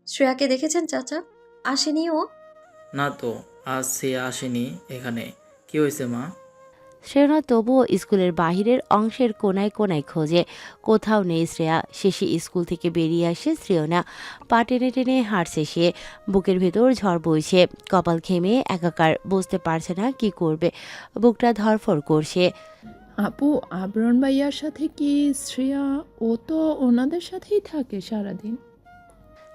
শ্রেয়াকে দেখেছেন চাচা? আসেনি ও? না তো, আজ সে আসেনি এখানে। কি হয়েছে মা? শ্রেয়না তবুও স্কুলের বাহিরের অংশের কোনায় কোনায় খোঁজে, কোথাও নেই শ্রেয়া। শেষে স্কুল থেকে বেরিয়ে আসে শ্রেয়না। পা টেনে টেনে হাঁটছে সে, বুকের ভেতর ঝড় বইছে, কপাল ঘেমে একাকার, বুঝতে পারছে না কি করবে, বুকটা ধরফর করছে। আপু, আবরণ ভাইয়ার সাথে কি শ্রেয়া? ও তো ওনাদের সাথেই থাকে সারাদিন।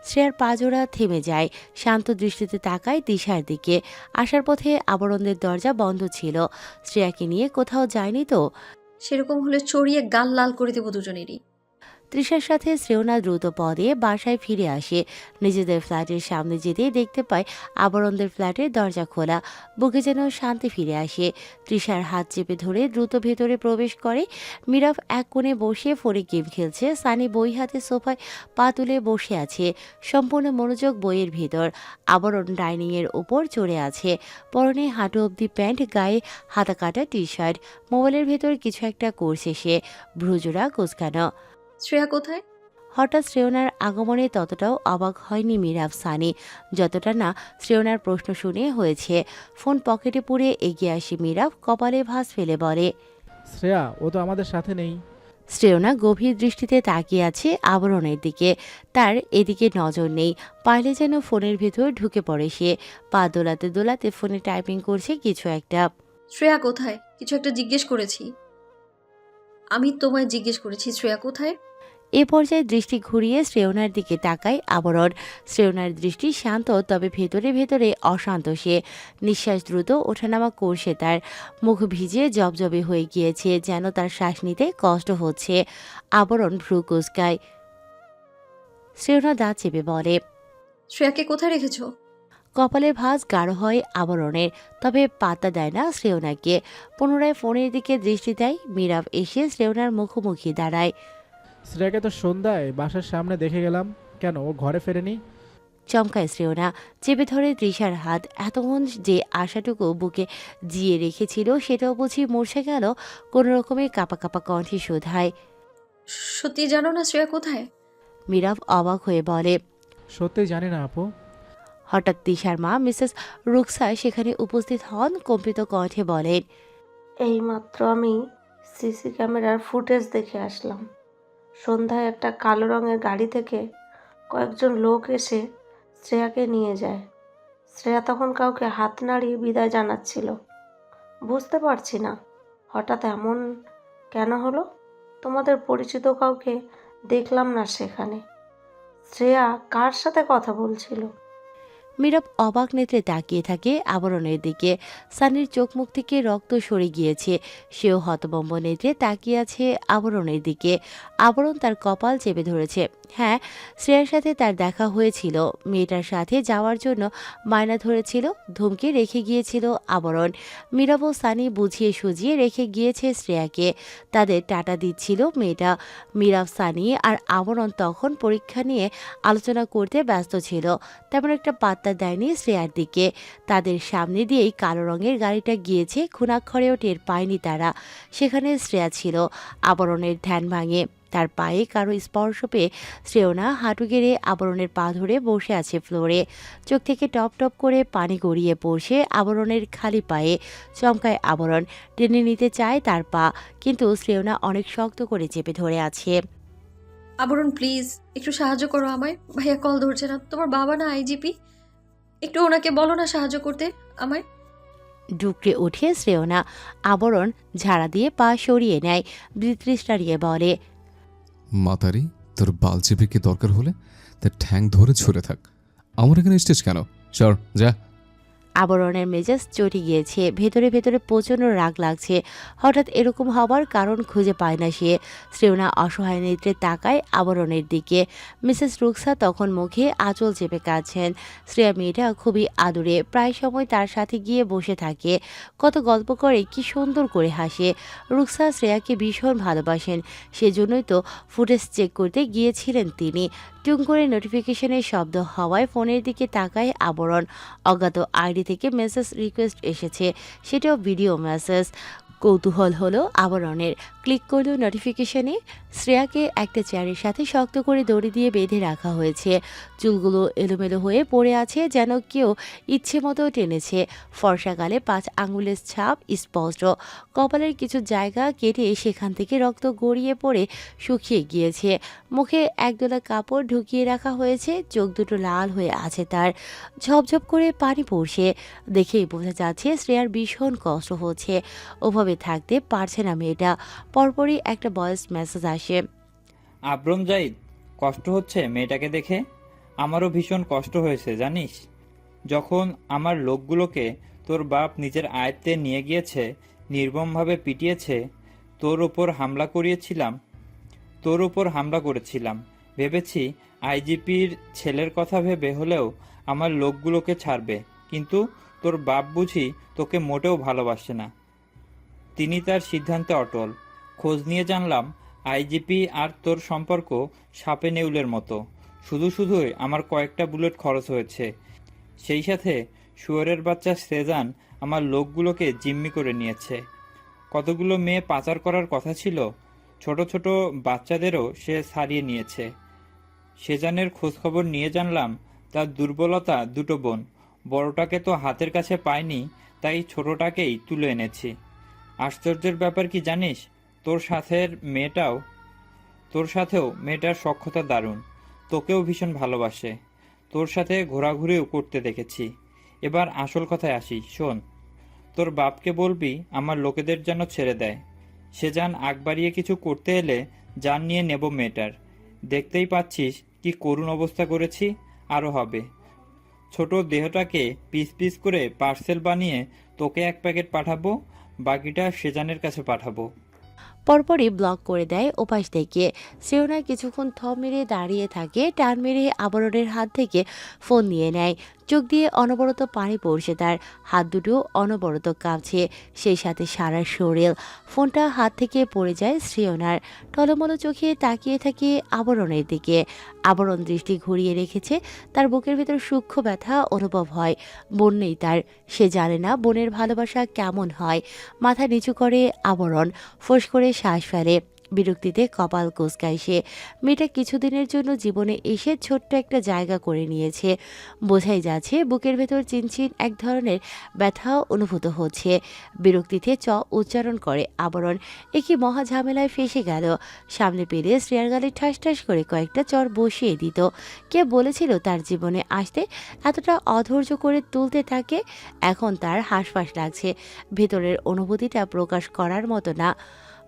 শ্রেয়ার পাজোড়া থেমে যায়, শান্ত দৃষ্টিতে তাকায় দিশার দিকে। আসার পথে আবরণের দরজা বন্ধ ছিল। শ্রেয়াকে নিয়ে কোথাও যায়নি তো? সেরকম হলে চড়িয়ে গাল লাল করে দেবো দুজনেরই। তৃষার সাথে শ্রেয়না দ্রুত পদে বাসায় ফিরে আসে। নিজেদের ফ্ল্যাটের সামনে যেতেই দেখতে পায় আবরণদের ফ্ল্যাটের দরজা খোলা। বুকে যেন শান্তি ফিরে আসে। তৃষার হাত চেপে ধরে দ্রুত ভেতরে প্রবেশ করে। মিরাফ এক কোণে বসে ফোনে গেম খেলছে। সানি বই হাতে সোফায় পা তুলে বসে আছে, সম্পূর্ণ মনোযোগ বইয়ের ভেতর। আবরণ ডাইনিংয়ের ওপর চড়ে আছে, পরনে হাঁটু অবধি প্যান্ট, গায়ে হাতা কাটা টি শার্ট। মোবাইলের ভেতর কিছু একটা করছে সে, ভ্রুজোড়া কোচকানো। শ্রেয়া কোথায়? হঠাৎ শ্রেয়নার আগমনে ততটাও অবাক হয়নি মিরাফ সানি, যতটা না শ্রেয়নার প্রশ্ন শুনে হয়েছে। ফোন পকেটে পুরে এগিয়ে আসে মিরাফ, কপালে ভাঁজ ফেলে বলে, শ্রেয়া, ও তো আমাদের সাথে নেই। শ্রেয়না গভীর দৃষ্টিতে তাকিয়ে আছে আবরণের দিকে। তার এদিকে নজর নেই, পারলে যেন ফোনের ভেতর ঢুকে পড়ে সে। পা দোলাতে দোলাতে ফোনে টাইপিং করছে কিছু একটা। শ্রেয়া কোথায়? কিছু একটা জিজ্ঞেস করেছি। আমি তোমায় জিজ্ঞেস করেছি শ্রেয়া কোথায়? এ পর্যায়ে দৃষ্টি ঘুরিয়ে শ্রেয়নার দিকে তাকায় আবরণ। শ্রেয়নার দৃষ্টি শান্ত, তবে ভেতরে ভেতরে অশান্ত সে। নিঃশ্বাস দ্রুত ওঠানামা করছে তার, মুখ ভিজে জবজবে হয়ে গিয়েছে, যেন তার শ্বাস নিতে কষ্ট হচ্ছে। আবরণ ভ্রু কুঁচকায়। শ্রেয়না দাঁত চেপে বলে, শ্রেয়াকে কোথায় রেখেছো? কপালের ভাঁজ গাঢ় হয় আবরণের, তবে পাত্তা দেয় না শ্রেয়নাকে। পুনরায় ফোনের দিকে দৃষ্টি দেয়। মিরাব এসে শ্রেয়নার মুখোমুখি দাঁড়ায়। শ্রেয়াকে তো সন্ধ্যায় বাসার সামনে দেখে গেলাম, কেন ও ঘরে ফেরেনি? চমকায় শ্রেয়না, চেপে ধরে তৃষার হাত। এতক্ষণ যে আশাটুকু বুকে জিয়ে রেখেছিল সেটাও বুঝি মূর্ছে গেল। কোনো রকমে কাপা কাপা কণ্ঠে শোধায়, সত্যি জানো না শ্রেয়া কোথায়? মিরাফ অবাক হয়ে বলে। সত্যি জানি না আপু। হঠাৎ তৃষার মা মিসেস রুকসা সেখানে উপস্থিত হন, কম্পিত কণ্ঠে বলেন, এইমাত্র আমি সিসি ক্যামেরার ফুটেজ দেখে আসলাম। সন্ধ্যায় একটা কালো রঙের গাড়ি থেকে কয়েকজন লোক এসে শ্রেয়াকে নিয়ে যায়। শ্রেয়া তখন কাউকে হাত নাড়িয়ে বিদায় জানাচ্ছিল। বুঝতে পারছি না হঠাৎ এমন কেন হলো। তোমাদের পরিচিত কাউকে দেখলাম না সেখানে। শ্রেয়া কার সাথে কথা বলছিল? মিরাব অবাক নেত্রে তাকিয়ে থাকে আবরণের দিকে। সানির চোখ মুখ থেকে রক্ত সরে গিয়েছে, সেও হতবম্ব নেত্রে তাকিয়ে আছে আবরণের দিকে। আবরণ তার কপাল চেপে ধরেছে। হ্যাঁ, শ্রেয়ার সাথে তার দেখা হয়েছিল। মেয়েটার সাথে যাওয়ার জন্য বায়না ধরেছিল, ধমকে রেখে গিয়েছিল আবরণ। মিরাব ও সানি বুঝিয়ে সুজিয়ে রেখে গিয়েছে শ্রেয়াকে, তাদের টাটা দিচ্ছিল মেয়েটা। মিরাব, সানি আর আবরণ তখন পরীক্ষা নিয়ে আলোচনা করতে ব্যস্ত ছিল, তেমন একটা পাত্তা দেয়নি শ্রেয়ার দিকে। তাদের সামনে দিয়েই কালো রঙের গাড়িটা গিয়েছে, খুনাক্ষরেও টের পায়নি তারা সেখানে শ্রেয়া ছিল। আবরণের ধ্যান ভাঙে, তার পায়ে কারো স্পর্শ পেয়ে শ্রেয়না হাঁটু গেড়ে আবরণের পা ধরে বসে আছে ফ্লোরে। চোখ থেকে টপ টপ করে পানি গড়িয়ে পড়ছে আবরণের খালি পায়ে। চমকায় আবরণ, টেনে নিতে চায় তার পা, কিন্তু শ্রেয়না অনেক শক্ত করে চেপে ধরে আছে। আবরণ প্লিজ একটু সাহায্য করো আমায়। ভাইয়া কল ধরছে না। তোমার বাবা না আইজিপি, একটু ওনাকে বলো না সাহায্য করতে আমায়। ডুকরে ওঠে শ্রেয়না। আবরণ ঝাড়া দিয়ে পা সরিয়ে নেয়, বৃতৃষ্টারিয়ে বলে, মাতারি, তোর বাল চেপে কি দরকার হলে তার ঠ্যাং ধরে ছুড়ে থাক। আমার এখানে স্টেজ কেন? সর যা। আবরণের মেজাজ চটে গিয়েছে, ভেতরে ভেতরে প্রচণ্ড রাগ লাগছে। হঠাৎ এরকম হবার কারণ খুঁজে পায় না সে। শ্রেয়না অসহায় নেত্রে তাকায় আবরণের দিকে। মিসেস রুকসা তখন মুখে আঁচল চেপে কাঁদছেন। শ্রেয়া মেয়েটা খুবই আদুরে, প্রায় সময় তার সাথে গিয়ে বসে থাকে, কত গল্প করে, কি সুন্দর করে হাসে। রুকসা শ্রেয়াকে ভীষণ ভালোবাসেন, সেজন্যই তো ফুটেজ চেক করতে গিয়েছিলেন তিনি। টুং করে নোটিফিকেশনের শব্দ হওয়ায় ফোনের দিকে তাকায় আবরণ। অজ্ঞাত আইডি থেকে মেসেজ রিকোয়েস্ট এসেছে, সেটাও ভিডিও মেসেজ। কৌতূহল হলো আবরণের, ক্লিক করল নোটিফিকেশনে। শ্রেয়াকে একটা চেয়ারের সাথে শক্ত করে দড়ি দিয়ে বেঁধে রাখা হয়েছে। চুলগুলো এলোমেলো হয়ে পড়ে আছে, যেন কেউ ইচ্ছে মতো টেনেছে। ফর্সা গালে 5 আঙুলের ছাপ স্পষ্ট। কপালের কিছু জায়গা কেটে সেখান থেকে রক্ত গড়িয়ে পড়ে শুকিয়ে গিয়েছে। মুখে একদলা কাপড় ঢুকিয়ে রাখা হয়েছে, চোখ দুটো লাল হয়ে আছে তার, ঝপঝপ করে পানি পড়ছে। দেখেই বোঝা যাচ্ছে শ্রেয়ার ভীষণ কষ্ট হচ্ছে। ওভাবে থাকতে পারছে না মেয়েটা। পরপরই একটা ভয়েস মেসেজ আসে। আব্রম জাইদ, কষ্ট হচ্ছে মেয়েটাকে দেখে? আমারও ভীষণ কষ্ট হয়েছে জানিস। যখন আমার লোকগুলোকে তোর বাপ নিজের আয়ত্তে নিয়ে গিয়েছে, নির্মমভাবে পিটিয়েছে, তোর ওপর হামলা করেছিলাম, ভেবেছি আইজিপির ছেলের কথা ভেবে হলেও আমার লোকগুলোকে ছাড়বে, কিন্তু তোর বাপ বুঝি তোকে মোটেও ভালোবাসে না। তিনি তার সিদ্ধান্তে অটল। খোঁজ নিয়ে জানলাম আইজিপি আর তোর সম্পর্ক সাপে নেউলের মতো। শুধুই আমার কয়েকটা বুলেট খরচ হয়েছে। সেই সাথে শুয়োরের বাচ্চা সেজান আমার লোকগুলোকে জিম্মি করে নিয়েছে। কতগুলো মেয়ে পাচার করার কথা ছিল, ছোট ছোট বাচ্চাদেরও সে ছাড়িয়ে নিয়েছে। সেজানের খোঁজখবর নিয়ে জানলাম তার দুর্বলতা 2টো বোন। বড়টাকে তো হাতের কাছে পাইনি, তাই ছোটটাকেই তুলে এনেছি। আশ্চর্যের ব্যাপার কি জানিস, তোর সাথেও মেয়েটার সখ্যতা দারুণ। তোকেও ভীষণ ভালোবাসে। তোর সাথে ঘোরাঘুরিও করতে দেখেছি। এবার আসল কথায় আসি, শোন। তোর বাপকে বলবি আমার লোকেদের যেন ছেড়ে দেয়। সে যান আগ বাড়িয়ে কিছু করতে এলে জান নিয়ে নেব মেয়েটার। দেখতেই পাচ্ছিস কি করুণ অবস্থা করেছি, আরও হবে। ছোট দেহটাকে পিস পিস করে পার্সেল বানিয়ে তোকে 1 প্যাকেট পাঠাবো, বাকিটা সেজানের কাছে পাঠাবো। পরপরই ব্লক করে দেয় ওপাশ থেকে। শ্রেয়না কিছুক্ষণ থম মেরে দাঁড়িয়ে থাকে, টান মেরে আবরণের হাত থেকে ফোন নিয়ে নেয়। চোখ দিয়ে অনবরত পানি পড়ছে তার, হাত দুটো অনবরত কাঁপছে, সেই সাথে সারা শরীর। ফোনটা হাত থেকে পড়ে যায় শ্রেয়নার। টলমলো চোখে তাকিয়ে থাকে আবরণের দিকে। আবরণ দৃষ্টি ঘুরিয়ে রেখেছে। তার বুকের ভেতর সূক্ষ্ম ব্যথা অনুভব হয়। বোন নেই তার, সে জানে না বোনের ভালোবাসা কেমন হয়। মাথা নিচু করে আবরণ, ফোঁস করে শ্বাস ফেলে। বিরক্তিতে কপাল কুঁচকায় সে। মেয়েটা কিছুদিনের জন্য জীবনে এসে ছোট্ট একটা জায়গা করে নিয়েছে। বোঝাই যাচ্ছে বুকের ভেতর চিনচিন এক ধরনের ব্যথাও অনুভূত হচ্ছে। বিরক্তিতে উচ্চারণ করে আবরণ। একই মহা ঝামেলায় ফেসে গেল। সামনে পেলে শ্রেয়ার গালে ঠাস ঠাস করে কয়েকটা চর বসিয়ে দিত। কে বলেছিল তার জীবনে আসতে এতটা অধৈর্য করে তুলতে তাকে? এখন তার হাঁসফাঁস লাগছে। ভেতরের অনুভূতিটা প্রকাশ করার মতো না।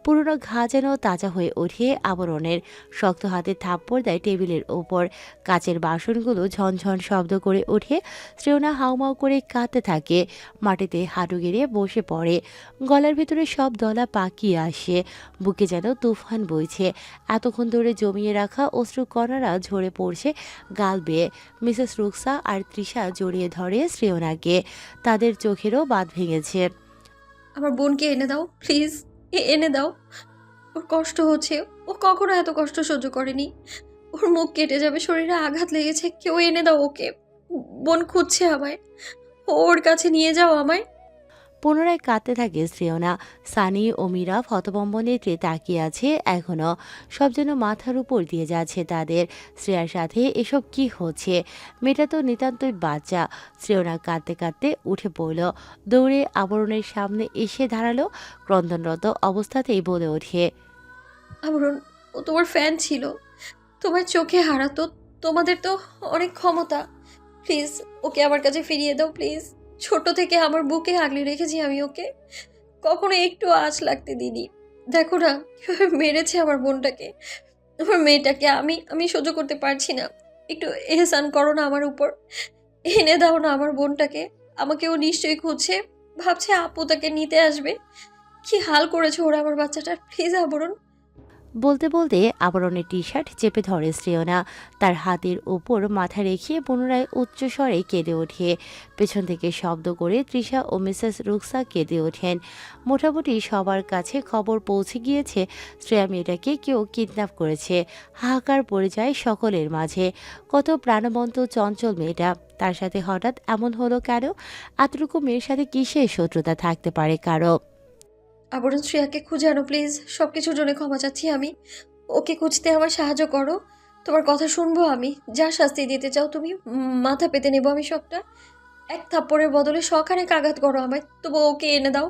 পুরনো ঘা যেন তাজা হয়ে ওঠে আবরণের। শক্ত হাতে থাপ্পড় দেয় টেবিলের ওপর। কাচের বাসনগুলো ঝনঝন শব্দ করে ওঠে। শ্রেয়না হাউমাউ করে কাঁদতে থাকে। মাটিতে হাঁটু গেড়ে বসে পড়ে। গলার ভেতরে সব দলা পাকিয়ে আসে। বুকে যেন তুফান বইছে। এতক্ষণ ধরে জমিয়ে রাখা অশ্রুকণারা ঝরে পড়ছে গাল বেয়ে। মিসেস রুকসা আর তৃষা জড়িয়ে ধরে শ্রেয়নাকে। তাদের চোখেরও বাঁধ ভেঙেছে। আমার বোনকে এনে দাও প্লিজ, এনে দাও। ওর কষ্ট হচ্ছে, ও কখনো এত কষ্ট সহ্য করেনি। ওর মুখ কেটে যাবে, শরীরে আঘাত লেগেছে, কেউ এনে দাও ওকে। বোন খুঁজছে আমায়, ওর কাছে নিয়ে যাও আমায়। পুনরায় কাঁদতে থাকে শ্রেয়না। সানি ও মীরা হতভম্ব নেত্রে তাকিয়ে আছে এখনো। সব যেন মাথার উপর দিয়ে যাচ্ছে তাদের। শ্রেয়ার সাথে এসব কি হচ্ছে? মেয়েটা তো নিতান্তই বাচ্চা। শ্রেয়না কাঁদতে কাঁদতে উঠে পড়ল, দৌড়ে আবরণের সামনে এসে দাঁড়ালো। ক্রন্দনরত অবস্থাতেই বলে ওঠে, আবরণ, ও তোমার ফ্যান ছিল, তোমার চোখে হারাতো, তোমাদের তো অনেক ক্ষমতা। প্লিজ ওকে আমার কাছে ফিরিয়ে দাও প্লিজ। ছোট থেকে আমার বুকে আগলে রেখেছি আমি ওকে, কখনো একটু আঁচ লাগতে দিইনি। দেখো না কিভাবে মেরেছে আমার বোনটাকে, আমার মেয়েটাকে। আমি সহ্য করতে পারছি না। একটু এহসান করো না আমার উপর, এনে দাও না আমার বোনটাকে। আমাকেও নিশ্চয়ই খুঁজছে, ভাবছে আপু তাকে নিতে আসবে। কি হাল করেছে ওরা আমার বাচ্চাটার, প্লিজ আবরণ। বলতে বলতে আবরণের টি শার্ট চেপে ধরে শ্রেয়না। তার হাতের উপর মাথা রেখে পুনরায় উচ্চস্বরে কেঁদে ওঠে। পেছন থেকে শব্দ করে তৃষা ও মিসেস রুকসা কেঁদে ওঠেন। মোটামুটি সবার কাছে খবর পৌঁছে গিয়েছে শ্রেয়া মেয়েটাকে কেউ কিডন্যাপ করেছে। হাহাকার পড়ে যায় সকলের মাঝে। কত প্রাণবন্ত চঞ্চল মেয়েটা, তার সাথে হঠাৎ এমন হলো কেন? এতটুকু মেয়ের সাথে কিসের শত্রুতা থাকতে পারে কারো? আবরণ, শ্রেয়াকে খুঁজে আনো প্লিজ। সব কিছুর জন্য ক্ষমা চাচ্ছি আমি। ওকে খুঁজতে আমার সাহায্য করো। তোমার কথা শুনবো আমি। যা শাস্তি দিতে চাও তুমি, মাথা পেতে নেবো আমি সবটা। এক থাপ্পড়ের বদলে শখানেক আঘাত করো আমায়, তবু ওকে এনে দাও।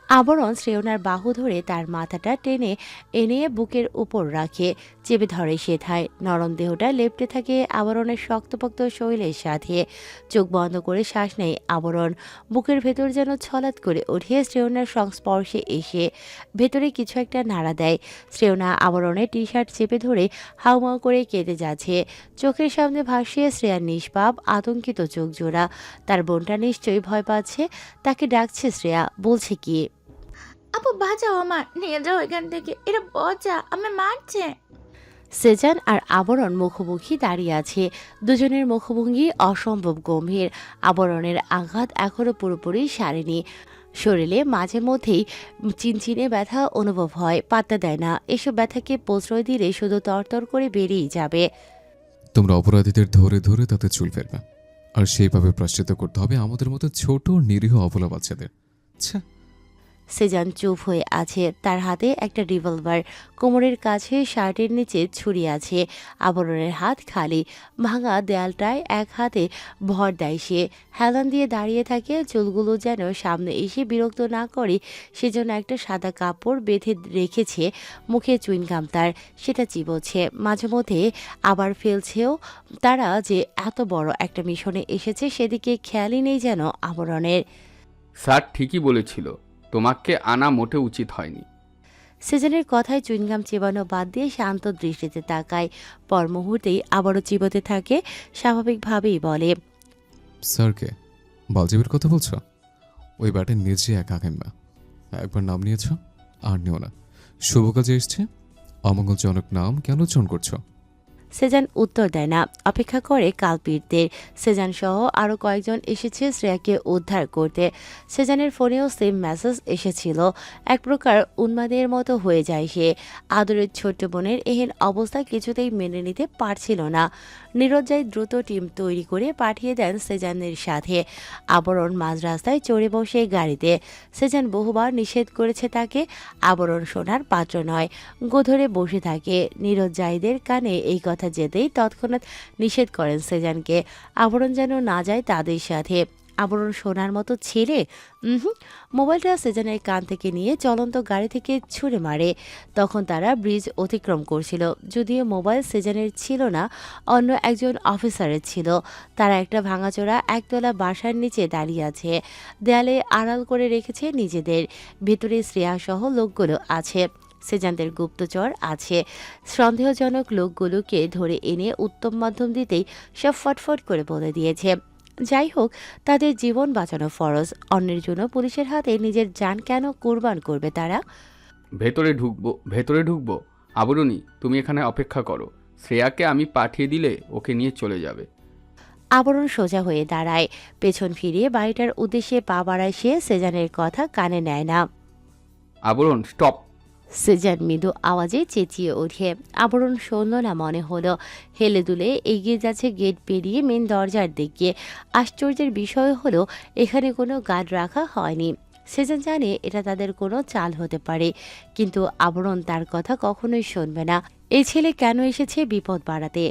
আবরণ শ্রেয়নার বাহু ধরে তার মাথাটা টেনে এনে বুকের উপর রাখে, চেপে ধরে সেথায়। নরম দেহটা লেপ্টে থাকে আবরণের শক্তপোক্ত শরীরের সাথে। চোখ বন্ধ করে শ্বাস নেয় আবরণ। বুকের ভেতর যেন ছলাৎ করে ওঠে শ্রেয়নার সংস্পর্শে এসে। ভেতরে কিছু একটা নাড়া দেয়। শ্রেয়না আবরণের টি শার্ট চেপে ধরে হাউমাউ করে কেঁদে যাচ্ছে। চোখের সামনে ভাসিয়ে শ্রেয়ার নিষ্পাপ আতঙ্কিত চোখ জোড়া। তার বোনটা নিশ্চয়ই ভয় পাচ্ছে। তাকে ডাকছে শ্রেয়া, বলছে কি, আপু বাঁচাও, আমার নিয়ে যাও এখান থেকে, এরা পচা আমি মারছে। সেজান আর আবরণ মুখোমুখি দাঁড়িয়ে আছে। দুজনের মুখভঙ্গি অসম্ভব গম্ভীর। আবরণের আঘাত এখনো পুরোপুরি সারেনি। শরীরে মাঝে মধ্যেই চিনচিনে ব্যথা অনুভব হয়, পাত্তা দেয় না। এসব ব্যথাকে প্রশ্রয় দিলে শুধু তরতর করে বেরিয়ে যাবে। তোমরা অপরাধীদের ধরে ধরে তাতে চুল ফেলবে, আর সেইভাবে প্রাশ্চিত্য করতে হবে আমাদের মতো ছোট নিরীহ অবলা বাচ্চাদের। আচ্ছা, সেজান চুপ হয়ে আছে। তার হাতে একটা রিভলভার, কোমরের কাছে শার্টের নিচে ছুরি আছে। আবরণের হাত খালি। ভাঙা দেয়ালটায় এক হাতে ভর দেয় সে। হেলান দিয়ে দাঁড়িয়ে থাকে। চুলগুলো যেন সামনে এসে বিরক্ত না করে সেজন্য একটা সাদা কাপড় বেঁধে রেখেছে মুখে। চুইনগাম তার, সেটা চিবোচ্ছে, মাঝে মধ্যে আবার ফেলছেও। তারা যে এত বড় একটা মিশনে এসেছে সেদিকে খেয়ালই নেই যেন আবরণের। স্যার ঠিকই বলেছিল, তোমাকে আনা মোটে উচিত হয়নি। সেজানের কথায় চুইনগাম চিবানো বাদ দিয়ে শান্ত দৃষ্টিতে তাকায়। পর মুহূর্তেই আবারও চিবোতে থাকে। স্বাভাবিকভাবেই বলে, স্যারকে বালজেবের কথা বলছো? ওই ব্যাটের নিচে একা কিংবা একবার নাম নিয়েছ, আর নিও না। শুভ কাজে এসছে, অমঙ্গলজনক নাম কেন চয়ন করছো? সেজান উত্তর দেয় না, অপেক্ষা করে কালপিটদের। সেজান সহ আরও কয়েকজন এসেছে শ্রেয়াকে উদ্ধার করতে। সেজানের ফোনেও সেম মেসেজ এসেছিল। এক প্রকার উন্মাদের মতো হয়ে যায় সে। আদরের ছোট্ট বোনের এহেন অবস্থা কিছুতেই মেনে নিতে পারছিল না। নিরজ্জায় দ্রুত টিম তৈরি করে পাঠিয়ে দেন সেজানের সাথে। আবরণ মাঝ রাস্তায় চড়ে বসে গাড়িতে। সেজান বহুবার নিষেধ করেছে তাকে। আবরণ শোনার পাত্র নয়, গোধরে বসে থাকে। নিরজ্জায়ীদের কানে এই কথা যেতেই তৎক্ষণাৎ নিষেধ করেন সেজানকে। আবরণ যেন না যায় তাদের সাথে। আবরণ শোনার মতো ছেলে? মোবাইলটা সেজানের কান থেকে নিয়ে চলন্ত গাড়ি থেকে ছুঁড়ে মারে। তখন তারা ব্রিজ অতিক্রম করছিল। যদিও মোবাইল সেজানের ছিল না, অন্য একজন অফিসারের ছিল। তারা একটা ভাঙাচোরা একতলা বাসার নিচে দাঁড়িয়ে আছে। দেয়ালে আড়াল করে রেখেছে নিজেদের। ভেতরে শ্রেয়া সহ লোকগুলো আছে। সেজানদের গুপ্তচর আছে। সন্দেহজনক লোকগুলোকে ধরে এনে উত্তম মাধ্যম দিতেই সব ফটফট করে বলে দিয়েছে। যাই হোক, তাদের জীবন বাঁচানো ফরজ। অন্যের জন্য পুলিশের হাতে নিজের জান কেন কুরবান করবে তারা? ভেতরে ঢুকবো। আবরণী, তুমি এখানে অপেক্ষা করো। শ্রেয়াকে আমি পাঠিয়ে দিলে ওকে নিয়ে চলে যাবে। আবরণ সোজা হয়ে দাঁড়ায়। পেছন ফিরিয়ে বাড়িটার উদ্দেশ্যে পা বাড়ায় সে। সেজানের কথা কানে নেয় না। আবরণ, স্টপ। সেজান মৃদু আওয়াজে চেঁচিয়ে ওঠে। আবরণ শূন্য না মনে হলো। হেলে দুলে এগিয়ে যাচ্ছে গেট পেরিয়ে মেন দরজার দিকে। আশ্চর্যের বিষয় হলো এখানে কোনো গার্ড রাখা হয়নি। সেজান জানে এটা তাদের কোনো চাল হতে পারে, কিন্তু আবরণ তার কথা কখনোই শুনবে না। এই ছেলে কেন এসেছে বিপদ বাড়াতে?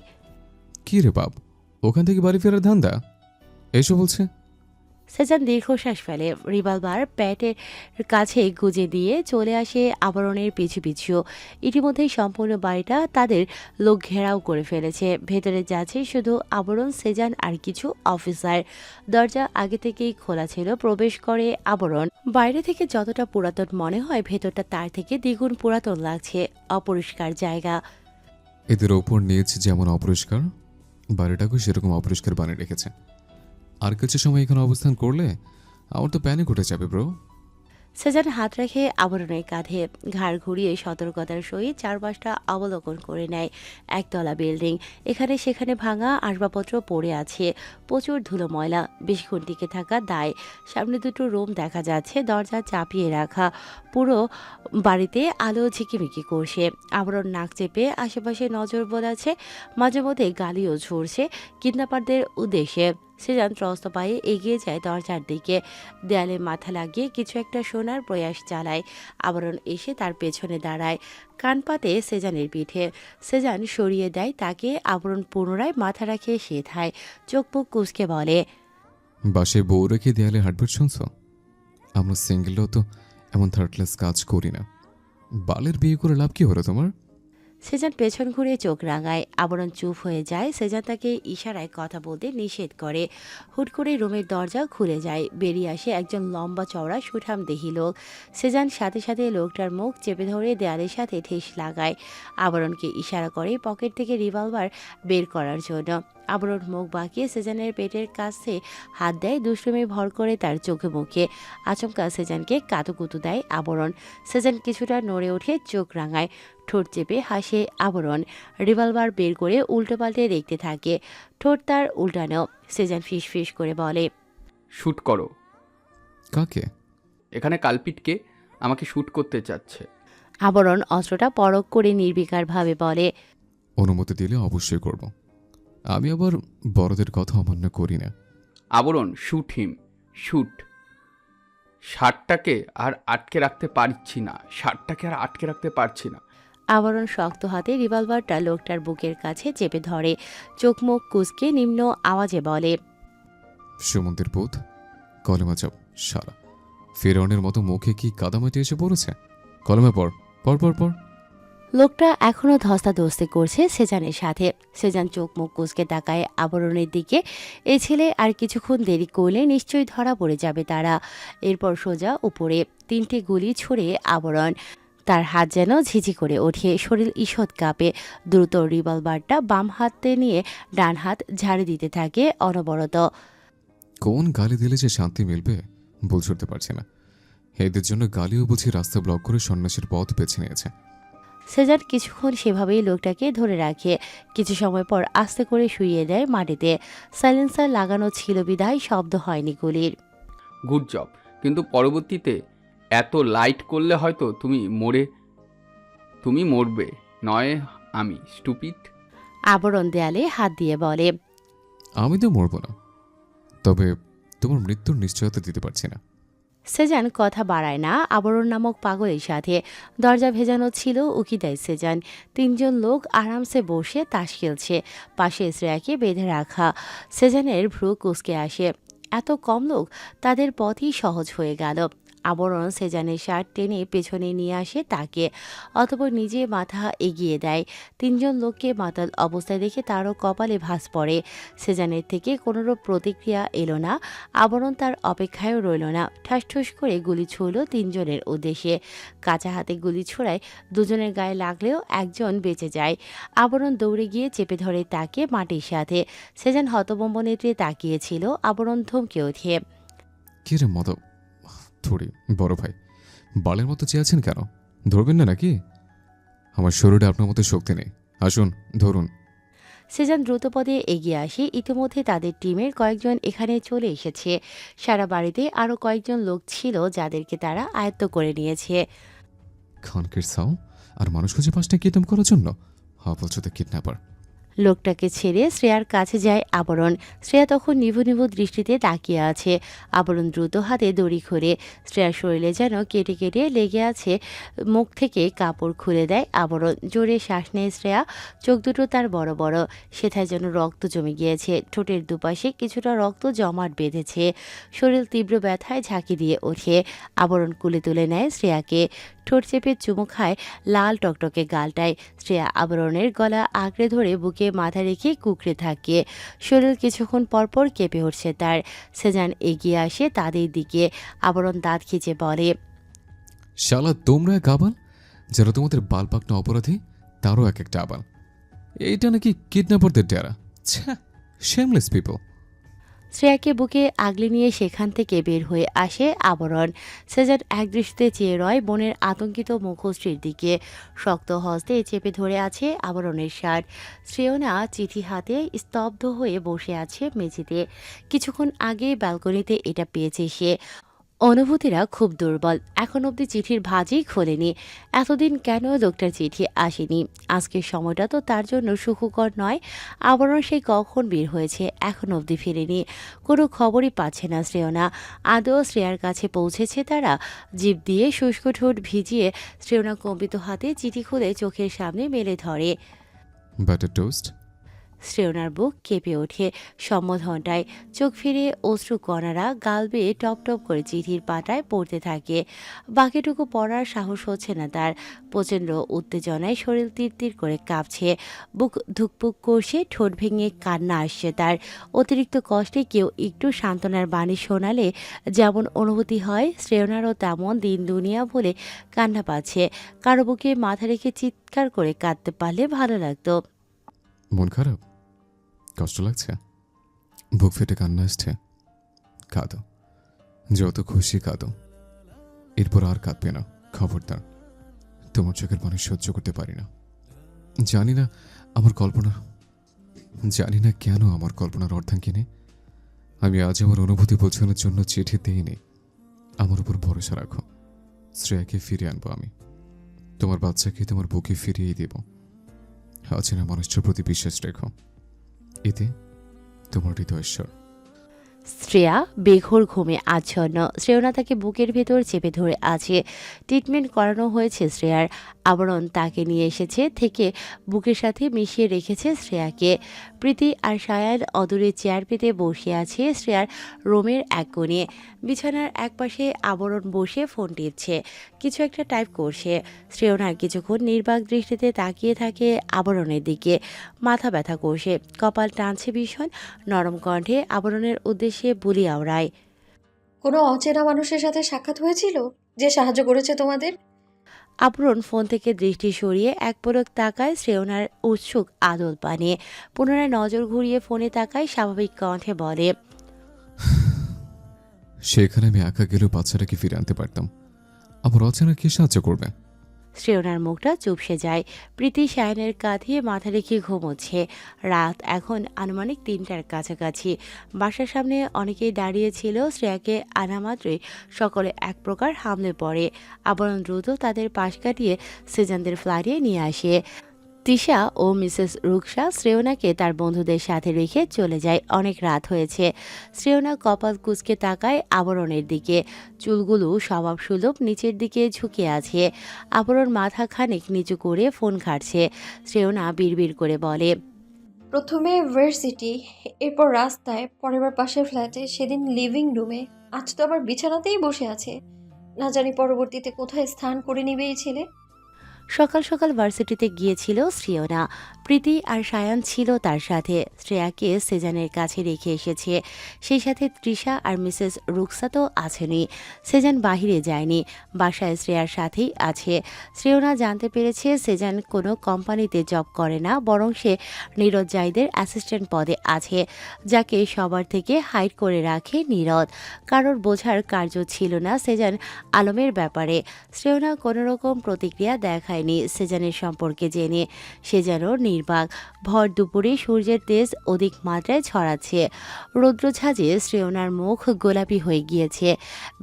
কি রে বাপ, ওখান থেকে বাড়ি ফেরার ধান্দা এসব বলছে? সেজান দীর্ঘশ্বাস ফেলে। রিভলভার প্যাটের কাছে গুজে দিয়ে চলে আসে আবরণের পিছু পিছু। ইতিমধ্যেই সম্পূর্ণ বাড়িটা তাদের লোক ঘেরাও করে ফেলেছে। ভেতরে যাচ্ছে শুধু আবরণ, সেজান আর কিছু অফিসার। দরজা আগে থেকেই খোলা ছিল। প্রবেশ করে আবরণ। বাইরে থেকে যতটা পুরাতন মনে হয়, ভেতরটা তার থেকে দ্বিগুণ পুরাতন লাগছে। অপরিষ্কার জায়গা। এদের ওপর নিচ যেমন অপরিষ্কার, বাড়িটাকেও সেরকম অপরিষ্কার বানিয়ে রেখেছে। আর কিছু সময় এখানে অবস্থান করলে আমার তো প্যানিক উঠে যাবে ব্রো। সেজান হাত রেখে আবরণের কাঁধে ঘাড় ঘুরিয়ে সতর্কতার সহিত চারপাশটা অবলোকন করে নেয়। একতলা বিল্ডিং, এখানে সেখানে ভাঙা আসবাবপত্র পড়ে আছে। প্রচুর ধুলো ময়লা, বেশিক্ষণ টিকে থাকা দায়। সামনে দুটো রুম দেখা যাচ্ছে, দরজা চাপিয়ে রাখা। পুরো বাড়িতে আলো ঝিকিমিকি করছে। আবরণ নাক চেপে আশেপাশে নজর বোলাচ্ছে। মাঝে মধ্যে গালিও ঝরছে কিডন্যাপারদের উদ্দেশ্যে। সেজান ত্রস্ত পায়ে এগিয়ে যায় দরজার দিকে। দেয়ালে মাথা লাগিয়ে কিছু একটা শোনার প্রয়াস চালায়। আবরণ এসে তার পেছনে দাঁড়ায়, কান পাতে সেজানের পিঠে। সেজান সরিয়ে দেয় তাকে। আবরণ পুনরায় মাথা রাখে সেথায়, চোখ মুখ কুঁচকে বলে, বাসে বউ রেখে দেয়ালে হাঁটবেট শুনছ? আমরা সিঙ্গেলও তো এমন থার্ডলেস কাজ করি না। বালের বিয়ে করে লাভ কি হলো তোমার? সেজান পেছন ঘুরে চোখ রাঙায়। আবরণ চুপ হয়ে যায়। সেজান তাকে ইশারায় কথা বলতে নিষেধ করে। হুট করে রুমের দরজা খুলে যায়। বেরিয়ে আসে একজন লম্বা চওড়া সুঠাম দেহি লোক। সেজান সাথে সাথে লোকটার মুখ চেপে ধরে দেয়ালের সাথে ঠেস লাগায়। আবরণকে ইশারা করে পকেট থেকে রিভলভার বের করার জন্য। আবরণ মুখ বাঁকিয়ে সেজানের পেটের কাছে হাত দেয়, দুষ্টুমি ভর করে তার চোখে মুখে। আচমকা সেজানকে কাতুকুতু দেয় আবরণ। সেজান কিছুটা নড়ে ওঠে, চোখ রাঙায়, ঠোঁট চেপে হাসে আবরণ। রিভলভার বের করে উল্টো পাল্টে দেখতে থাকে। ঠোঁট তার উল্টানো। সেজান ফিস করে বলে, শ্যুট করো। কাকে? এখানে কালপিটকে আমাকে শ্যুট করতে চাচ্ছে। আবরণ অস্ত্রটা পরখ করে নির্বিকারভাবে বলে, অনুমতি দিলে অবশ্যই করব। আমি আবার বড়দের কথা অমান্য করি না। আবরণ, শ্যুট হিম, শ্যুট। শার্টটাকে আর আটকে রাখতে পারছি না। আবরণ শক্ত হাতে রিভলভারটা লোকটার বুকের কাছে চেপে ধরে, চোখ মুখ কুঁচকে নিম্ন আওয়াজে বলে, সুমন্তের পুত, কলেমা চাপ সারা। ফেরাউনের মতো মুখে কি কাদামাটি এসে পড়েছে? কলেমা পড় পড় পড় পড়। লোকটা এখনো ধস্তাধস্তি করছে সেজানের সাথে। সেজান চোখ মুখ কুঁচকে তাকায় আবরণের দিকে। এই ছেলে আর কিছুক্ষণ দেরি করলে নিশ্চয়ই ধরা পড়ে যাবে তারা। এরপর সোজা উপরে 3টে গুলি ছুড়ে আবরণ। তার হাত যেন ঝিঝি করে ওঠে, শরীর ঈষৎ কাঁপে। দ্রুত রিভলভারটা বাম হাতে নিয়ে ডান হাত ঝাড়ে দিতে থাকে অনবরত। কোন গালি দিলে যে শান্তি মিলবে বল ছুটতে পারছি না। এদের জন্য গালিও বুঝি রাস্তা ব্লক করে সন্ন্যাসীর পথ বেছে নিয়েছে। সেজান কিছুক্ষণ সেভাবেই লোকটাকে ধরে রাখে। কিছু সময় পর আস্তে করে শুইয়ে দেয় মাটিতে। সাইলেন্সার লাগানো ছিল বিধায় শব্দ হয়নি গুলির। Good job. কিন্তু পরবর্তীতে এত লাইট করলে হয়তো তুমি মরবে, নয় আমি। স্টুপিড। আবরণ দেয়ালে হাত দিয়ে বলে, আমি তো মরব না, তবে তোমার মৃত্যুর নিশ্চয়তা দিতে পারছি না। সেজান কথা বাড়ায় না আবরণ নামক পাগলের সাথে। দরজা ভেজানো ছিল, উকি দেয় সেজান। 3জন লোক আরামসে বসে তাস খেলছে, পাশে শ্রেয়াকে বেঁধে রাখা। সেজানের ভ্রু কুঁচকে আসে। এত কম লোক, তাদের পথই সহজ হয়ে গেল। আবরণ সেজানের শার্ট টেনে পেছনে নিয়ে আসে তাকে, অতঃপর নিজে মাথা এগিয়ে দেয়। 3জন লোককে মাতাল অবস্থায় দেখে তারও কপালে ভাঁজ পড়ে। সেজানের থেকে কোনোরূপ প্রতিক্রিয়া এলো না। আবরণ তার অপেক্ষায়ও রইল না। ঠাসঠুস করে গুলি ছুড়ল 3জনের উদ্দেশ্যে। কাঁচা হাতে গুলি ছোড়ায় 2জনের গায়ে লাগলেও 1জন বেঁচে যায়। আবরণ দৌড়ে গিয়ে চেপে ধরে তাকে মাটির সাথে। সেজান হতবম্ব নেত্রে তাকিয়েছিল। আবরণ থমকে ওঠে। কি রে মদ থোড়ি বড় ভাই, বালের মতো চেয়েছেন কেন? ধরবেন না নাকি? আমার শরীরে আপনার মতো শক্তি নেই। আসুন ধরুন। সেজান দ্রুতপদে এগিয়ে আসে। ইতিমধ্যে তাদের টিমের কয়েকজন এখানে চলে এসেছে। সারা বাড়িতে আরও কয়েকজন লোক ছিল যাদেরকে তারা আয়ত্ত করে নিয়েছে। খানকের সাও আর মানুষ খুঁজে পাঁচটা কিডন্যাপ করার জন্য বলছো কিডন্যাপার। লোকটাকে ছেড়ে শ্রেয়ার কাছে যায় আবরণ। শ্রেয়া তখন নিভু নিভু দৃষ্টিতে তাকিয়ে আছে। আবরণ দ্রুত হাতে দড়ি খুলে শ্রেয়ার শরীরে যেন কেটে কেটে লেগে আছে। মুখ থেকে কাপড় খুলে দেয় আবরণ। জোরে শ্বাস নেয় শ্রেয়া। চোখ দুটো তার বড় বড়, সেথায় যেন রক্ত জমে গিয়েছে। ঠোঁটের দুপাশে কিছুটা রক্ত জমাট বেঁধেছে। শরীর তীব্র ব্যথায় ঝাঁকি দিয়ে ওঠে। আবরণ কুলে তুলে নেয় শ্রেয়াকে, ঠোঁট চেপে চুমু খায় লাল টকটকে গালটায়। শ্রেয়া আবরণের গলা আঁকড়ে ধরে বুকে মাথা রেখে কুঁকড়ে থাকে। শরীর কিছুক্ষণ পরপর কেঁপে উঠছে তার। সেজান এগিয়ে আসে তাদের দিকে। আবরণ দাঁত খিচে বলে, শালা তোমরা এক আবাল, যারা তোমাদের বালপাকনা অপরাধী তারও এক একটা আবাল। এইটা নাকি কিডন্যাপারদের ডেরা? Shameless people. শ্রেয়াকে বুকে আগলে নিয়ে সেখান থেকে বের হয়ে আসে আবরণ। সেজান একদৃষ্টিতে চেয়ে রয় বোনের আতঙ্কিত মুখশ্রীর দিকে। শক্ত হস্তে চেপে ধরে আছে আবরণের শার্ট। শ্রেয়না চিঠি হাতে স্তব্ধ হয়ে বসে আছে মেঝেতে। কিছুক্ষণ আগে ব্যালকনিতে এটা পেয়েছে সে। অনুভূতিরা খুব দুর্বল, এখন অবধি চিঠির ভাজই খোলেনি। এতদিন কেন লোকটার চিঠি আসেনি? আজকের সময়টা তো তার জন্য সুখকর নয়। আবারও সেই কখন বের হয়েছে, এখন অবধি ফিরেনি। কোনো খবরই পাচ্ছে না শ্রেয়না। আদৌ শ্রেয়ার কাছে পৌঁছেছে তারা? জিভ দিয়ে শুষ্ক ঠোঁট ভিজিয়ে শ্রেয়না কম্পিত হাতে চিঠি খুলে চোখের সামনে মেলে ধরে। Butter toast. শ্রেয়নার বুক কেঁপে ওঠে সম্বোধনটায়। চোখ ফিরে অশ্রু কণারা গাল বেয়ে টপ টপ করে চিঠির পাতায় পড়তে থাকে। বাকিটুকু পড়ার সাহস হচ্ছে না তার। প্রচণ্ড উত্তেজনায় শরীর তীর করে কাঁপছে, বুক ধুকপুক করছে, ঠোঁট ভেঙে কান্না আসছে তার। অতিরিক্ত কষ্টে কেউ একটু সান্ত্বনার বাণী শোনালে যেমন অনুভূতি হয়, শ্রেয়নারও তেমন দিন দুনিয়া বলে কান্না পাচ্ছে। কারো বুকে মাথা রেখে চিৎকার করে কাঁদতে পারলে ভালো লাগতো। মন খারাপ? কষ্ট লাগছে? বুক ফেটে কান্না আসছে? কাঁদো, যত খুশি কাঁদো। এরপর আর কাঁদবে না, খবরদার। তোমার চোখের পানি সহ্য করতে পারি না। জানি না কেন আমার কল্পনার অর্ধাঙ্গী নেই। আমি আজ আমার অনুভূতি বোঝানোর জন্য চিঠি দিইনি। আমার উপর ভরসা রাখো, শ্রেয়াকে ফিরিয়ে আনবো আমি। তোমার বাচ্চাকে তোমার বুকে ফিরিয়ে দেব। অচেনা মানুষটার প্রতি বিশ্বাস রেখো, এতে তোমার হৃদয়েশ্বর। শ্রেয়া বেঘোর ঘুমে আচ্ছন্ন। শ্রেয়না তাকে বুকের ভেতর চেপে ধরে আছে। ট্রিটমেন্ট করানো হয়েছে শ্রেয়ার। আবরণ তাকে নিয়ে এসেছে থেকে বুকের সাথে মিশিয়ে রেখেছে শ্রেয়াকে। প্রীতি আর সায়ান অদূরে চেয়ার পেতে বসে আছে শ্রেয়ার রুমের এক কোণে। বিছানার একপাশে আবরণ বসে ফোন টিপছে, কিছু একটা টাইপ করছে। শ্রেয়নার কিছুক্ষণ নির্বাক দৃষ্টিতে তাকিয়ে থাকে আবরণের দিকে। মাথা ব্যথা করছে, কপাল টানছে ভীষণ। নরম কণ্ঠে আবরণের উদ্দেশ্যে বুলি আওড়ায়। কোনো অচেনা মানুষের সাথে সাক্ষাৎ হয়েছিল যে সাহায্য করেছে তোমাদের? আবরণ ফোন থেকে দৃষ্টি সরিয়ে এক পলক তাকায় শ্রেয়নার উৎসুক আদল পানে। পুনরায় নজর ঘুরিয়ে ফোনে তাকায়, স্বাভাবিক কণ্ঠে বলে, সেখানে আমি একা গেলেও বাচ্চাটাকে ফিরে আনতে পারতাম। আমার অচেনা কে সাহায্য করবে? শ্রেয়নার মুখটা চুপসে যায়। প্রীতি সায়নের কাঁধে মাথা রেখে ঘুমোচ্ছে। রাত এখন আনুমানিক ৩টার কাছাকাছি। বাসার সামনে অনেকেই দাঁড়িয়েছিল। শ্রেয়াকে আনা মাত্রই সকলে এক প্রকার হামলে পড়ে। আবরণ দ্রুত তাদের পাশ কাটিয়ে সেজানদের ফ্ল্যাটে নিয়ে আসে। তিশা ও মিসেস রুকসা শ্রেয়নাকে তার বন্ধুদের সাথে রেখে চলে যায়। অনেক রাত হয়েছে। শ্রেয়না কপাল কুঁচকে তাকায় আবরণের দিকে। চুলগুলো স্বভাবসুলভ নিচের দিকে ঝুঁকে আছে। আবরণ মাথা খানিক নিচু করে ফোন ঘাটছে। শ্রেয়না বিড়বিড় করে বলে, প্রথমে ভার্সিটি, এরপর রাস্তায়, পরের বার পাশের ফ্ল্যাটে, সেদিন লিভিং রুমে, আজ তো আবার বিছানাতেই বসে আছে। না জানি পরবর্তীতে কোথায় স্থান করে নিবে এই ছেলে। সকাল সকাল ভার্সিটিতে গিয়েছিল শ্রেয়না। প্রীতি আর সায়ান ছিল তার সাথে। শ্রেয়াকে সেজানের কাছে রেখে এসেছে। সেই সাথে তৃষা আর মিসেস রুকসা তো আছেনই। সেজান বাহিরে যায়নি, বাসায় শ্রেয়ার সাথেই আছে। শ্রেয়না জানতে পেরেছে সেজান কোনো কোম্পানিতে জব করে না, বরং সে নীরদ জাইদের অ্যাসিস্ট্যান্ট পদে আছে, যাকে সবার থেকে হাইড করে রাখে নীরদ। কারোর বোঝার কার্য ছিল না সেজান আলমের ব্যাপারে। শ্রেয়না কোনোরকম প্রতিক্রিয়া দেখায়নি সেজানের সম্পর্কে জেনে। সে যেন নির্বাক। ভর দুপুরে সূর্যের তেজ অধিক মাত্রায় ছড়াচ্ছে। রৌদ্রঝাঁজে শ্রেয়নার মুখ গোলাপি হয়ে গিয়েছে,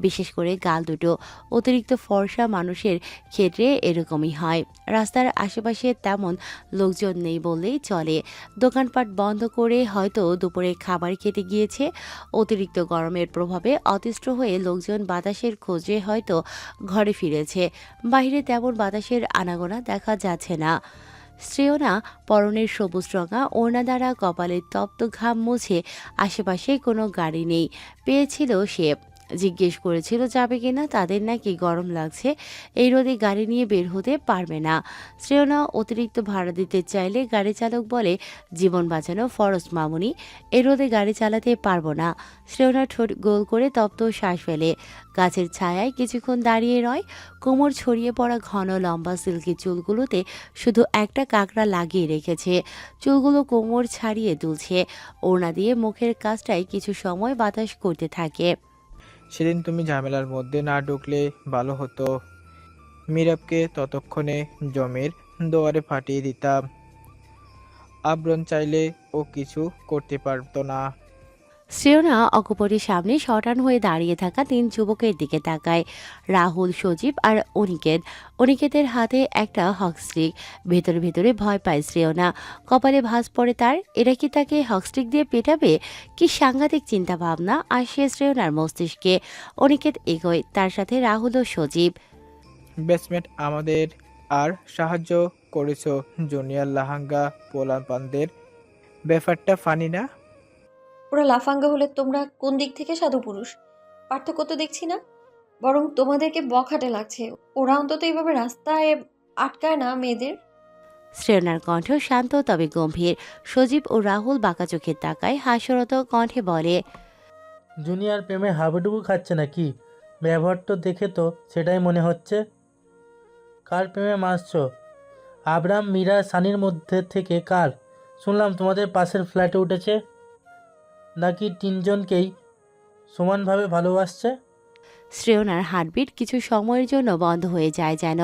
বিশেষ করে গাল দুটো। অতিরিক্ত ফর্সা মানুষের ক্ষেত্রে এরকমই হয়। রাস্তার আশেপাশে তেমন লোকজন নেই বললেই চলে। দোকানপাট বন্ধ করে হয়তো দুপুরে খাবার খেতে গিয়েছে। অতিরিক্ত গরমের প্রভাবে অতিষ্ঠ হয়ে লোকজন বাতাসের খোঁজে হয়তো ঘরে ফিরেছে। বাইরে তেমন বাতাসের আনাগোনা দেখা যাচ্ছে না। শ্রেয়না পরনের সবুজ রঙা ওড়না দ্বারা কপালের তপ্ত ঘাম মুছে। আশেপাশে কোনো গাড়ি নেই পেয়েছিল সে। জিজ্ঞেস করেছিল যাবে কিনা, তাদের নাকি গরম লাগছে, এই রোদে গাড়ি নিয়ে বের হতে পারবে না। শ্রেয়না অতিরিক্ত ভাড়া দিতে চাইলে গাড়ি চালক বলে, জীবন বাঁচানো ফরজ মামুনি, এই রোদে গাড়ি চালাতে পারবো না। শ্রেয়না ঠোঁট গোল করে তপ্ত শ্বাস ফেলে। গাছের ছায়ায় কিছুক্ষণ দাঁড়িয়ে রয়। কোমর ছড়িয়ে পড়া ঘন লম্বা সিল্কি চুলগুলোতে শুধু একটা কাঁকড়া লাগিয়ে রেখেছে। চুলগুলো কোমর ছাড়িয়ে তুলছে। ওড়না দিয়ে মুখের কাজটায় কিছু সময় বাতাস করতে থাকে। সেদিন তুমি ঝামেলার মধ্যে না ঢুকলে ভালো হতো। মিরাবকে ততক্ষণে জমির দুয়ারে ফাটিয়ে দিতাম। আবরণ চাইলে ও কিছু করতে পারতো না। শ্রেয়না অকপটের সামনে শটান হয়ে দাঁড়িয়ে থাকা 3 যুবকের দিকে তাকায়। রাহুল, সজীব আর অনিকেত। অনিকেতের হাতে একটা হকস্টিক। ভেতরে ভেতরে ভয় পায় শ্রেয়না। কপালে ভাঁজ পড়ে তার। এরা কি তাকে হকস্টিক দিয়ে পেটাবে? কি সাংঘাতিক চিন্তা ভাবনা আসে শ্রেয়নার মস্তিষ্কে। অনিকেত এগোয়, তার সাথে রাহুল ও সজীব। বেসমেন্ট আমাদের আর সাহায্য করেছো জুনিয়র লাহাঙ্গা পোলাপানদের। ব্যাপারটা ফানি না? ওরা লাফাঙ্গা হলে তোমরা কোন দিক থেকে সাধু পুরুষ? পার্থক্য তো দেখছি না, বরং তোমাদেরকে বখাটে লাগছে। ওরা অন্তত এইভাবে রাস্তায় আটকায় না মেয়েদের। শ্রেয়নার কণ্ঠ শান্ত তবে গম্ভীর। সজীব ও রাহুল বাঁকা চোখের তাকায়, হাস্যরত কণ্ঠে বলে, জুনিয়র প্রেমে হাবুডুবু খাচ্ছে নাকি? ব্যবহার তো দেখে তো সেটাই মনে হচ্ছে। কার প্রেমে মারছ? আবরাম, মীরা, সানির মধ্যে থেকে কার? শুনলাম তোমাদের পাশের ফ্ল্যাটে উঠেছে নাকি 3জনকেই সমানভাবে ভালোবাসছে। শ্রেয়নার হার্টবিট কিছু সময়ের জন্য বন্ধ হয়ে যায় যেন।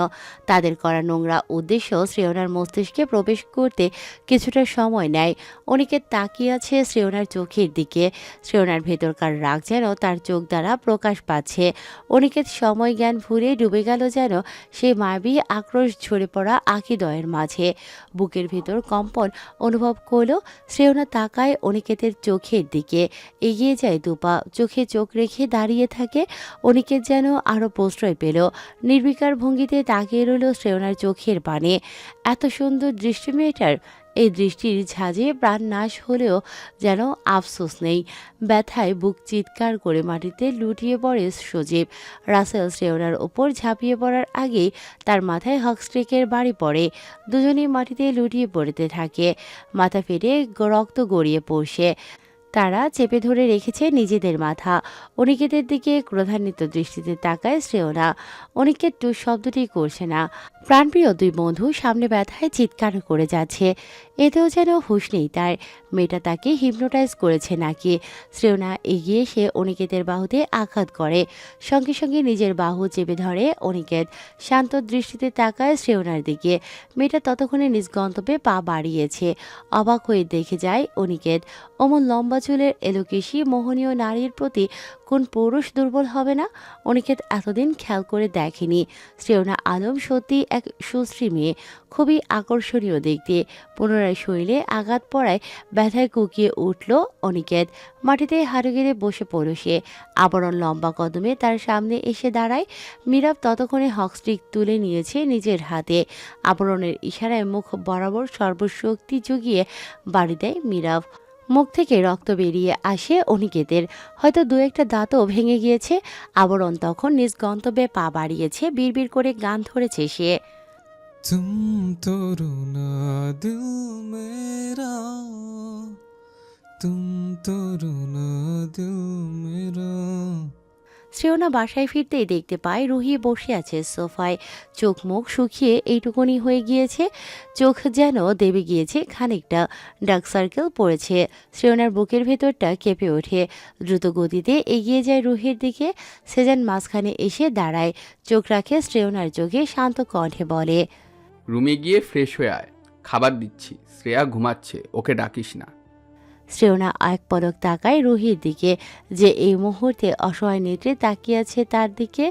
তাদের করা নোংরা উদ্দেশ্য শ্রেয়নার মস্তিষ্কে প্রবেশ করতে কিছুটা সময় নেয়। অনিকেত তাকিয়ে আছে শ্রেয়নার চোখের দিকে। শ্রেয়নার ভেতরকার রাগ যেন তার চোখ দ্বারা প্রকাশ পাচ্ছে। অনিকেত সময় জ্ঞান ভুলে ডুবে গেল যেন সেই মায়াবী আক্রোশ ঝরে পড়া আখিদয়ের মাঝে। বুকের ভেতর কম্পন অনুভব করল। শ্রেয়না তাকায় অনিকেতের চোখের দিকে, এগিয়ে যায় দুপা, চোখে চোখ রেখে দাঁড়িয়ে থাকে। অনিকেত যেন আরও প্রশ্রয় পেল। নির্বিকার ভঙ্গিতে তাকিয়ে রইল শ্রেয়নার চোখের পানে। এত সুন্দর দৃষ্টি মেয়েটার। এই দৃষ্টির ঝাঁজে প্রাণ নাশ হলেও যেন আফসোস নেই। ব্যথায় বুক চিৎকার করে মাটিতে লুটিয়ে পড়ে সজীব। রাসেল শ্রেয়নার ওপর ঝাঁপিয়ে পড়ার আগেই তার মাথায় হকস্টিকের বাড়ি পড়ে। দুজনেই মাটিতে লুটিয়ে পড়তে থাকে, মাথা ফেটে রক্ত গড়িয়ে পড়ছে। তারা চেপে ধরে রেখেছে নিজেদের মাথা। অনিকেতের দিকে ক্রোধান্বিত দৃষ্টিতে তাকায় শ্রেয়না। অনিকেত টু শব্দটি করছে না। প্রাণপ্রিয় দুই বন্ধু সামনে ব্যথায় চিৎকার করে যাচ্ছে। এতেও যেন হুঁশ নেই তার। মেয়েটা তাকে হিপনোটাইজ করেছে নাকি? শ্রেয়না এগিয়ে এসে অনিকেতের বাহুতে আঘাত করে। সঙ্গে সঙ্গে নিজের বাহু চেপে ধরে অনিকেত। শান্ত দৃষ্টিতে তাকায় শ্রেয়নার দিকে। মেয়েটা ততক্ষণে নিজ গন্তব্যে পা বাড়িয়েছে। অবাক হয়ে দেখে যায় অনিকেত। অমন লম্বা চুলের এলোকেশী মোহনীয় নারীর প্রতি কোন পুরুষ দুর্বল হবে না? অনিকেত এতদিন খেয়াল করে দেখেনি। শ্রেয়না আলম সত্যি এক সুশ্রী মেয়ে, খুবই আকর্ষণীয় দেখতে। পুনরায় শরীরে আঘাত পড়ায় ব্যথায় কুকিয়ে উঠল অনিকেত। মাটিতে হাড়ে গেড়ে বসে পড়ল সে। আবরণ লম্বা কদমে তার সামনে এসে দাঁড়ায়। মীরাব ততক্ষণে হকস্টিক তুলে নিয়েছে নিজের হাতে। আবরণের ইশারায় মুখ বরাবর সর্বশক্তি জুগিয়ে বাড়ি দেয় মীরাব। মুখ থেকে রক্ত বেরিয়ে আসে অনিকেতের। হয়তো দু একটা দাঁতও ভেঙে গিয়েছে। আবরণ তখন নিজ গন্তব্যে পা বাড়িয়েছে। বিড়বিড় করে গান ধরেছে সে। তুম তো রুনা দিল মেরা, তুম তো রুনা দিল মেরা। শ্রেয়না বাসায় ফিরতেই দেখতে পায় রুহি বসে আছে সোফায়। চোখ মুখ শুকিয়ে এইটুকুনি হয়ে গিয়েছে। চোখ যেন দেবে গিয়েছে খানিকটা। ডার্ক সার্কেল পড়েছে। শ্রেয়নার বুকের ভেতরটা কেঁপে ওঠে। দ্রুত গতিতে এগিয়ে যায় রুহির দিকে। সেজান মাঝখানে এসে দাঁড়ায়। চোখ রাখে শ্রেয়নার চোখে, শান্ত কণ্ঠে বলে, রুমে গিয়ে ফ্রেশ হয়ে আয়, খাবার দিচ্ছি। শ্রেয়া ঘুমাচ্ছে, ওকে ডাকিস না। শ্রেয়না এক পলক তাকায় রুহির দিকে, যে এই মুহূর্তে অসহায় নেত্রে তাকিয়ে আছে তার দিকে।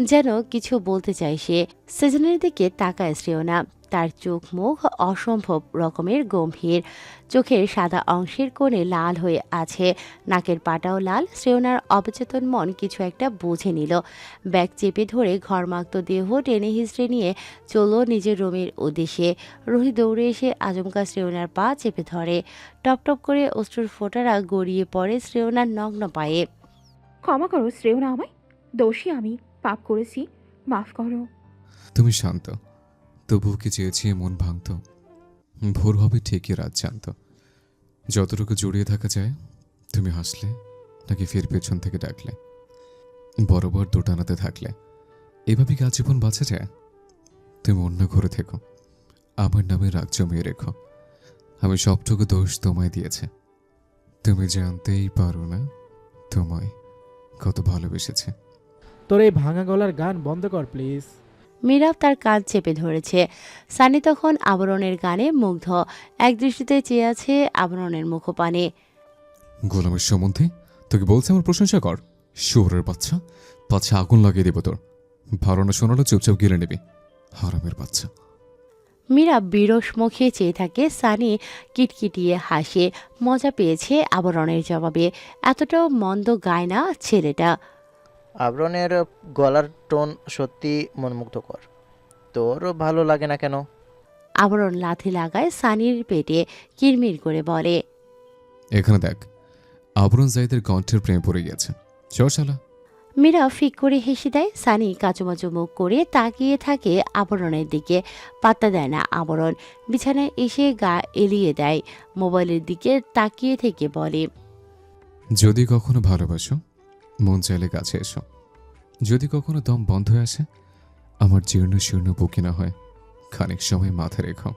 যেন কিছু বলতে চায় সে। সেজনের দিকে তাকায় শ্রেয়না। তার চোখ মুখ অসম্ভব রকমের গম্ভীর। চোখের সাদা অংশের কোণে লাল হয়ে আছে, নাকের পাটাও লাল। শ্রেয়নার অবচেতন মন কিছু একটা বুঝে নিল। ব্যাগ চেপে ধরে ঘরমাক্ত দেহ টেনে হিঁচড়ে নিয়ে চলল নিজের রুমের উদ্দেশ্যে। রুহি দৌড়ে এসে আচমকা শ্রেয়নার পা চেপে ধরে। টপ টপ করে অশ্রুর ফোঁটারা গড়িয়ে পড়ে শ্রেয়নার নগ্ন পায়ে। ক্ষমা করো শ্রেয়না, আমায় দোষী, আমি পাপ করেছি, মাফ করো। তুমি শান্ত, তবুও কি চেয়েছি মন ভাঙত? ভোর হবে ঠিকই, রাত জানত। যতটুকু জড়িয়ে থাকা যায়। তুমি হাসলে নাকি ফের পেছন থেকে ডাকলে, বরাবর দোটানাতে থাকলে, এভাবে কি আজীবন বাঁচা যায়? তুমি অন্য ঘরে থেকো, আমার নামে রাগ জমিয়ে রেখো। আমি সবটুকু দোষ তোমায় দিয়েছে। তুমি জানতেই পারো না তোমায় কত ভালোবেসেছে। তোর এই ভাঙা গলার গান বন্ধ কর প্লিজ। মীরাব তার কান চেপে ধরেছে। সানি তখন আবরণের গানে মুগ্ধ। এক দৃষ্টিতে চেয়ে আছে আবরণের মুখপানে। গোলামের সম্বন্ধে তোকে বলছে আমার প্রশংসা কর। শুয়োরের বাচ্চা, পাছে আগুন লাগিয়ে দেব তোর। ভালো না শোনালে চুপচাপ গিলে নিবি, হারামের বাচ্চা। মীরা বিরস মুখে চেয়ে থাকে। সানি কিটকিটিয়ে হাসে, মজা পেয়েছে আবরণের জবাবে। এতটাও মন্দ গায় না ছেলেটা। আবরণের গলার টোন সত্যি মনমুগ্ধকর। তোর ভালো লাগে না কেন? আবরণ লাথি লাগায় সানির পেটে, কিরমির করে বলে, এখানে দেখ, আবরণ জাইদের কণ্ঠের প্রেম পড়ে গেছে। চল শালা। মীরা ফিক করে হেসে দেয়। সানি কাচুমাচু মুখ করে তাকিয়ে থাকে আবরণের দিকে। পাত্তা দেয় না আবরণ। বিছানায় এসে গা এলিয়ে দেয়। মোবাইলের দিকে তাকিয়ে থেকে বলে, যদি কখনো ভালোবাসো, মন চাইলে কাছে এসো। যদি কখনো দম বন্ধ হয়ে আসে, আমার জীর্ণ শীর্ণ বুকে না হয় খানিক সময় মাথা রেখো।